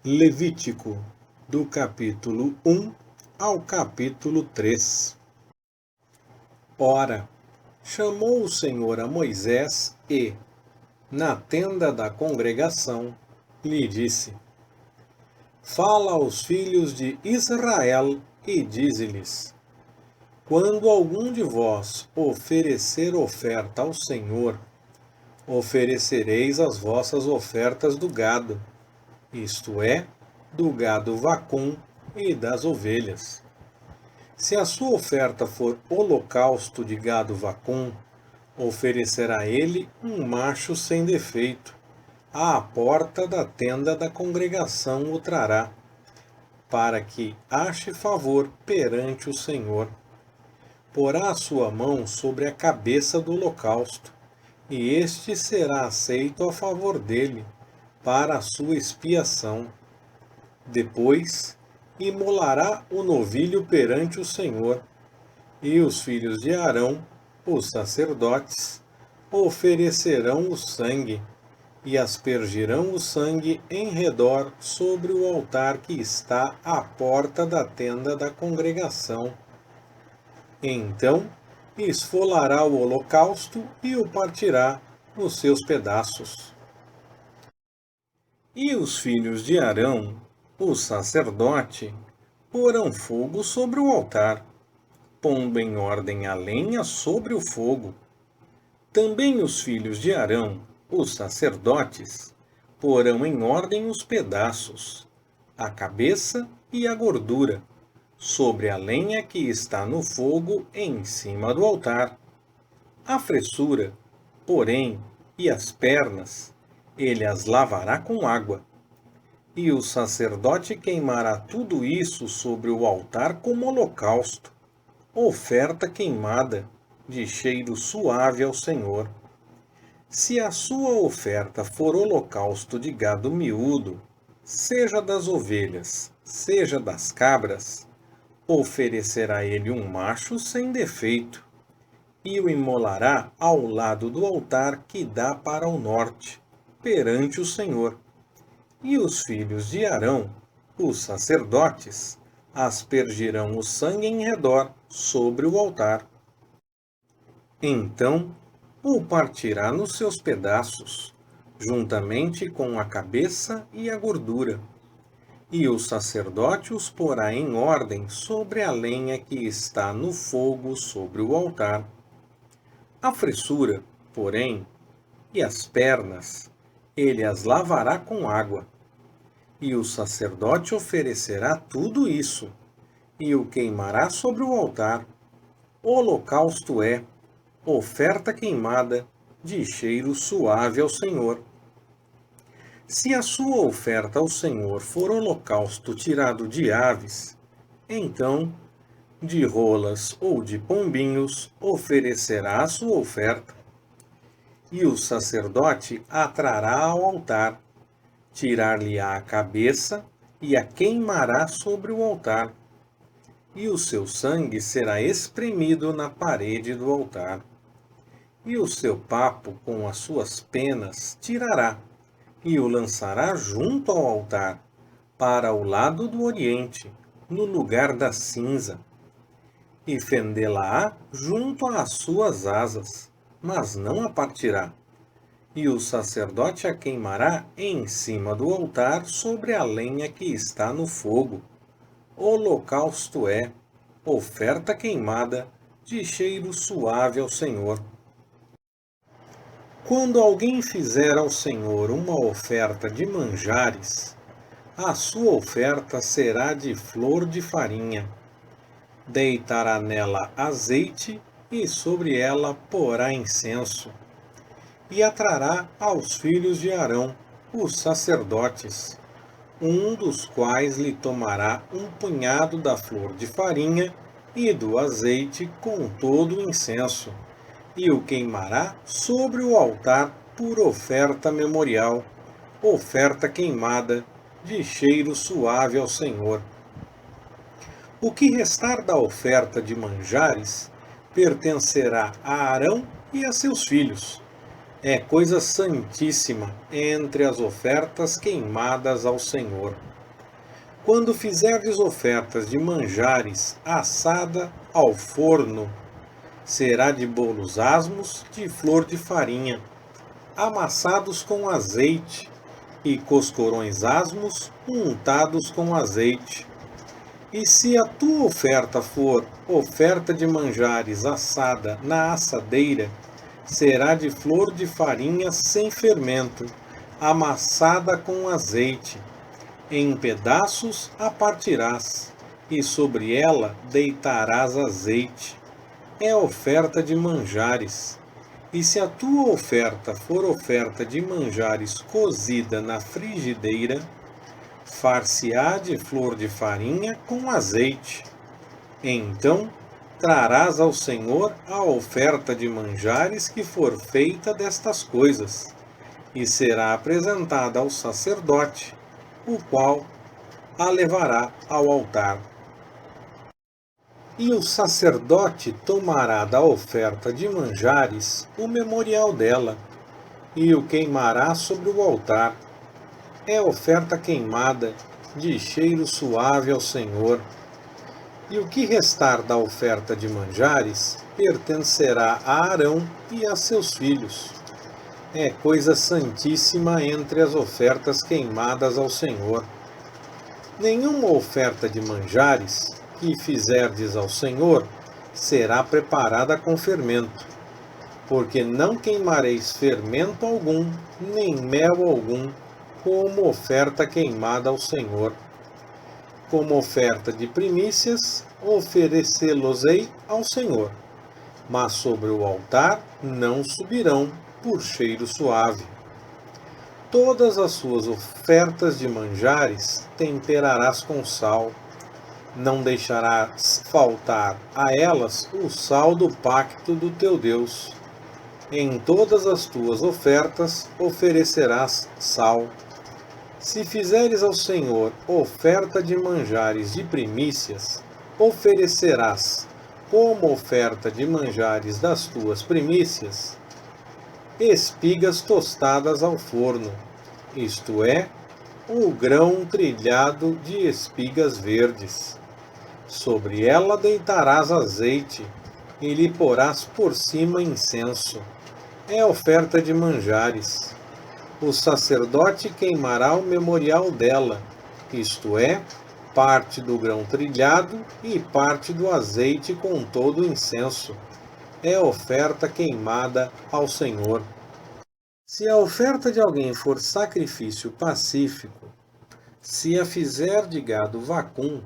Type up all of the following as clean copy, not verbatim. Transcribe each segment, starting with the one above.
Levítico, do capítulo 1 ao capítulo 3. Ora, chamou o Senhor a Moisés e, na tenda da congregação, lhe disse: Fala aos filhos de Israel e dize-lhes: Quando algum de vós oferecer oferta ao Senhor, oferecereis as vossas ofertas do gado, isto é, do gado vacum e das ovelhas. Se a sua oferta for holocausto de gado vacum, oferecerá ele um macho sem defeito. À porta da tenda da congregação o trará, para que ache favor perante o Senhor. Porá a sua mão sobre a cabeça do holocausto, e este será aceito a favor dele, para a sua expiação. Depois, imolará o novilho perante o Senhor, e os filhos de Arão, os sacerdotes, oferecerão o sangue, e aspergirão o sangue em redor sobre o altar que está à porta da tenda da congregação. Então, esfolará o holocausto e o partirá nos seus pedaços. E os filhos de Arão, o sacerdote, porão fogo sobre o altar, pondo em ordem a lenha sobre o fogo. Também os filhos de Arão, os sacerdotes, porão em ordem os pedaços, a cabeça e a gordura, sobre a lenha que está no fogo em cima do altar. A fressura, porém, e as pernas, ele as lavará com água. E o sacerdote queimará tudo isso sobre o altar como holocausto, oferta queimada, de cheiro suave ao Senhor. Se a sua oferta for holocausto de gado miúdo, seja das ovelhas, seja das cabras, oferecerá ele um macho sem defeito, e o imolará ao lado do altar que dá para o norte, perante o Senhor. E os filhos de Arão, os sacerdotes, aspergirão o sangue em redor sobre o altar. Então o partirá nos seus pedaços, juntamente com a cabeça e a gordura. E o sacerdote os porá em ordem sobre a lenha que está no fogo sobre o altar. A fressura, porém, e as pernas, ele as lavará com água. E o sacerdote oferecerá tudo isso, e o queimará sobre o altar. Holocausto é, oferta queimada, de cheiro suave ao Senhor. Se a sua oferta ao Senhor for holocausto tirado de aves, então, de rolas ou de pombinhos, oferecerá a sua oferta. E o sacerdote a trará ao altar, tirar-lhe-á a cabeça e a queimará sobre o altar. E o seu sangue será espremido na parede do altar. E o seu papo com as suas penas tirará, e o lançará junto ao altar, para o lado do oriente, no lugar da cinza. E fendê-la-á junto às suas asas, mas não a partirá. E o sacerdote a queimará em cima do altar sobre a lenha que está no fogo. Holocausto é, oferta queimada, de cheiro suave ao Senhor. Quando alguém fizer ao Senhor uma oferta de manjares, a sua oferta será de flor de farinha. Deitará nela azeite e sobre ela porá incenso. E a trará aos filhos de Arão, os sacerdotes, um dos quais lhe tomará um punhado da flor de farinha e do azeite com todo o incenso, e o queimará sobre o altar por oferta memorial, oferta queimada, de cheiro suave ao Senhor. O que restar da oferta de manjares pertencerá a Arão e a seus filhos. É coisa santíssima entre as ofertas queimadas ao Senhor. Quando fizerdes ofertas de manjares assada ao forno, será de bolos asmos de flor de farinha, amassados com azeite, e coscorões asmos untados com azeite. E se a tua oferta for oferta de manjares assada na assadeira, será de flor de farinha sem fermento, amassada com azeite. Em pedaços a partirás, e sobre ela deitarás azeite. É oferta de manjares. E se a tua oferta for oferta de manjares cozida na frigideira, far-se-á de flor de farinha com azeite. Então trarás ao Senhor a oferta de manjares que for feita destas coisas, e será apresentada ao sacerdote, o qual a levará ao altar. E o sacerdote tomará da oferta de manjares o memorial dela, e o queimará sobre o altar. É oferta queimada, de cheiro suave ao Senhor. E o que restar da oferta de manjares pertencerá a Arão e a seus filhos. É coisa santíssima entre as ofertas queimadas ao Senhor. Nenhuma oferta de manjares que fizerdes ao Senhor será preparada com fermento, porque não queimareis fermento algum, nem mel algum, como oferta queimada ao Senhor. Como oferta de primícias, oferecê-los-ei ao Senhor, mas sobre o altar não subirão por cheiro suave. Todas as suas ofertas de manjares temperarás com sal. Não deixarás faltar a elas o sal do pacto do teu Deus. Em todas as tuas ofertas oferecerás sal. Se fizeres ao Senhor oferta de manjares de primícias, oferecerás, como oferta de manjares das tuas primícias, espigas tostadas ao forno, isto é, o grão trilhado de espigas verdes. Sobre ela deitarás azeite, e lhe porás por cima incenso. É oferta de manjares. O sacerdote queimará o memorial dela, isto é, parte do grão trilhado e parte do azeite com todo o incenso. É oferta queimada ao Senhor. Se a oferta de alguém for sacrifício pacífico, se a fizer de gado vacum,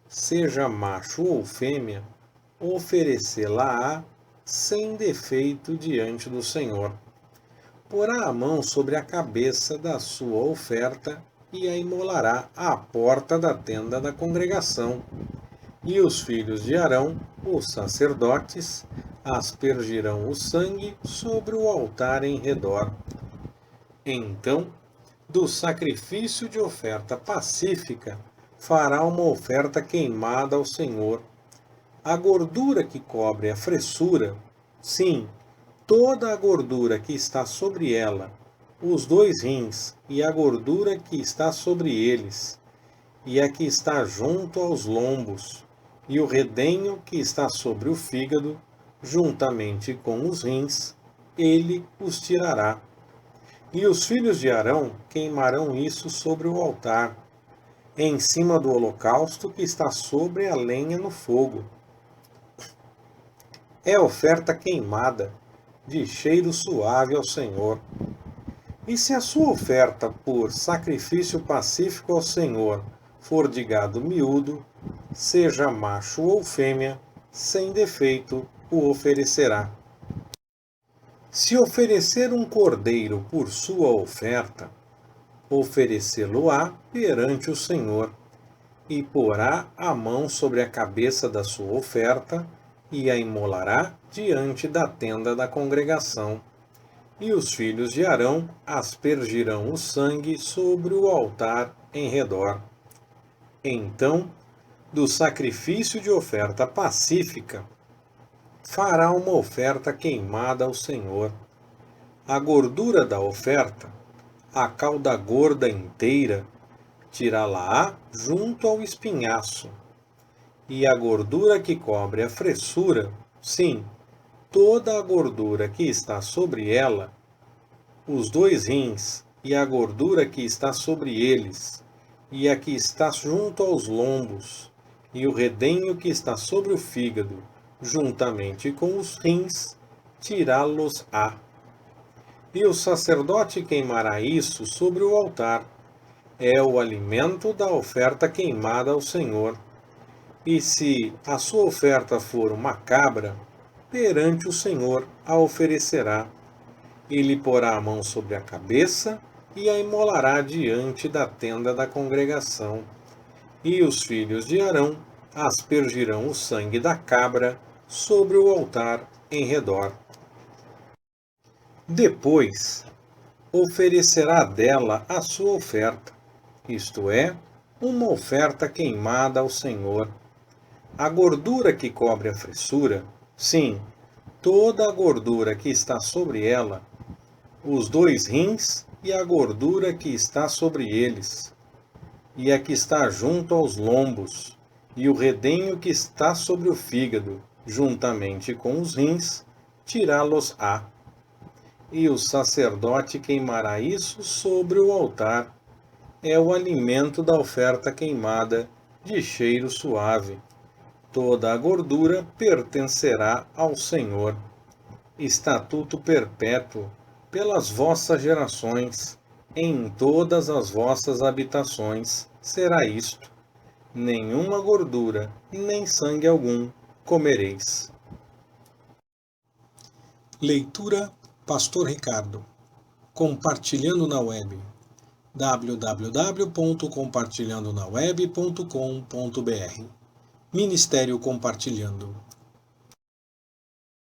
seja macho ou fêmea, oferecê-la-á sem defeito diante do Senhor. Porá a mão sobre a cabeça da sua oferta e a imolará à porta da tenda da congregação. E os filhos de Arão, os sacerdotes, aspergirão o sangue sobre o altar em redor. Então, do sacrifício de oferta pacífica, fará uma oferta queimada ao Senhor. A gordura que cobre a fressura, sim, toda a gordura que está sobre ela, os 2 rins e a gordura que está sobre eles, e a que está junto aos lombos, e o redenho que está sobre o fígado, juntamente com os rins, ele os tirará. E os filhos de Arão queimarão isso sobre o altar, em cima do holocausto que está sobre a lenha no fogo. É oferta queimada, de cheiro suave ao Senhor. E se a sua oferta por sacrifício pacífico ao Senhor for de gado miúdo, seja macho ou fêmea, sem defeito o oferecerá. Se oferecer um cordeiro por sua oferta, oferecê-lo-á perante o Senhor, e porá a mão sobre a cabeça da sua oferta, e a imolará diante da tenda da congregação. E os filhos de Arão aspergirão o sangue sobre o altar em redor. Então, do sacrifício de oferta pacífica, fará uma oferta queimada ao Senhor. A gordura da oferta, a cauda gorda inteira, tirá-la-á junto ao espinhaço. E a gordura que cobre a fressura, sim, toda a gordura que está sobre ela, os 2 rins, e a gordura que está sobre eles, e a que está junto aos lombos, e o redenho que está sobre o fígado, juntamente com os rins, tirá-los-á. E o sacerdote queimará isso sobre o altar. É o alimento da oferta queimada ao Senhor. E se a sua oferta for uma cabra, perante o Senhor a oferecerá. E lhe porá a mão sobre a cabeça e a imolará diante da tenda da congregação. E os filhos de Arão aspergirão o sangue da cabra sobre o altar em redor. Depois, oferecerá dela a sua oferta, isto é, uma oferta queimada ao Senhor. A gordura que cobre a fressura, sim, toda a gordura que está sobre ela, os 2 rins e a gordura que está sobre eles, e a que está junto aos lombos, e o redenho que está sobre o fígado, juntamente com os rins, tirá-los-á. E o sacerdote queimará isso sobre o altar. É o alimento da oferta queimada, de cheiro suave. Toda a gordura pertencerá ao Senhor. Estatuto perpétuo, pelas vossas gerações, em todas as vossas habitações, será isto: nenhuma gordura, nem sangue algum comereis. Leitura Pastor Ricardo. Compartilhando na web. www.compartilhandonaweb.com.br Ministério Compartilhando.